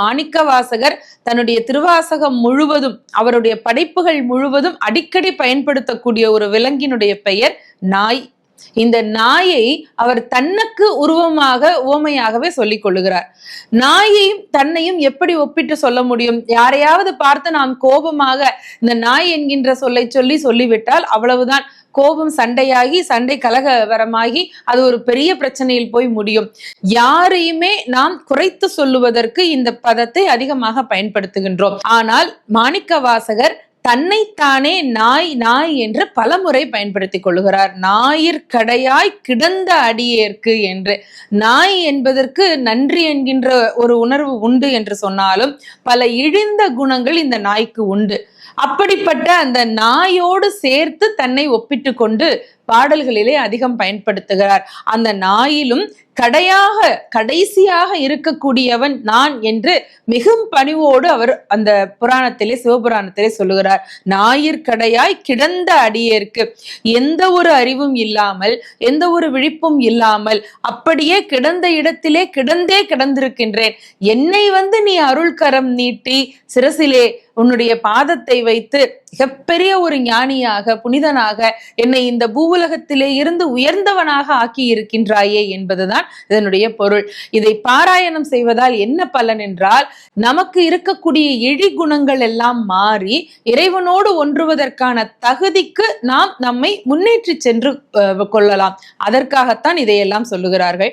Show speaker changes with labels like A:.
A: மாணிக்கவாசகர் தன்னுடைய திருவாசகம் முழுவதும், அவருடைய படைப்புகள் முழுவதும் அடிக்கடி பயன்படுத்தக்கூடிய ஒரு விலங்கினுடைய பெயர் நாய். இந்த நாயை அவர் தன்னுக்கு உவமையாகவே சொல்லிக் கொள்ளுகிறார். நாயையும் தன்னையும் எப்படி ஒப்பிட்டு சொல்ல முடியும்? யாரையாவது பார்த்து நாம் கோபமாக இந்த நாய் என்கின்ற சொல்லிவிட்டால் அவ்வளவுதான். கோபம் சண்டையாகி, சண்டை கலகவரமாகி அது ஒரு பெரிய பிரச்சனையில் போய் முடியும். யாரையுமே நாம் குறைத்து சொல்லுவதற்கு இந்த பதத்தை அதிகமாக பயன்படுத்துகின்றோம். ஆனால் மாணிக்கவாசகர் தன்னைத்தானே நாய் நாய் என்று பலமுறை பயன்படுத்திக் கொள்கிறார். ஞாயிற்கடையாய் கிடந்த அடியேற்கு என்று. நாய் என்பதற்கு நன்றி என்கின்ற ஒரு உணர்வு உண்டு என்று சொன்னாலும் பல இழிந்த குணங்கள் இந்த நாய்க்கு உண்டு. அப்படிப்பட்ட அந்த நாயோடு சேர்த்து தன்னை ஒப்பிட்டு கொண்டு பாடல்களிலே அதிகம் பயன்படுத்துகிறார். அந்த நாயிலும் கடைசியாக இருக்கக்கூடியவன் நான் என்று மிகவும் பணிவோடு அவர் அந்த சிவபுராணத்திலே சொல்லுகிறார். ஞாயிற்கடையாய் கிடந்த அடியேற்கு, எந்த ஒரு அறிவும் இல்லாமல், எந்த ஒரு விழிப்பும் இல்லாமல் அப்படியே கிடந்த இடத்திலே கிடந்திருக்கின்றேன். என்னை நீ அருள்கரம் நீட்டி சிரசிலே உன்னுடைய பாதத்தை வைத்து மிகப்பெரிய ஒரு ஞானியாக, புனிதனாக என்னை இந்த பூவுலகத்திலே இருந்து உயர்ந்தவனாக ஆக்கி இருக்கின்றாயே என்பதுதான் இதனுடைய பொருள். இதை பாராயணம் செய்வதால் என்ன பலன் என்றால், நமக்கு இருக்கக்கூடிய இழி குணங்கள் எல்லாம் மாறி இறைவனோடு ஒன்றுவதற்கான தகுதிக்கு நாம் நம்மை முன்னேற்றி சென்று கொள்ளலாம். அதற்காகத்தான் இதையெல்லாம் சொல்லுகிறார்கள்.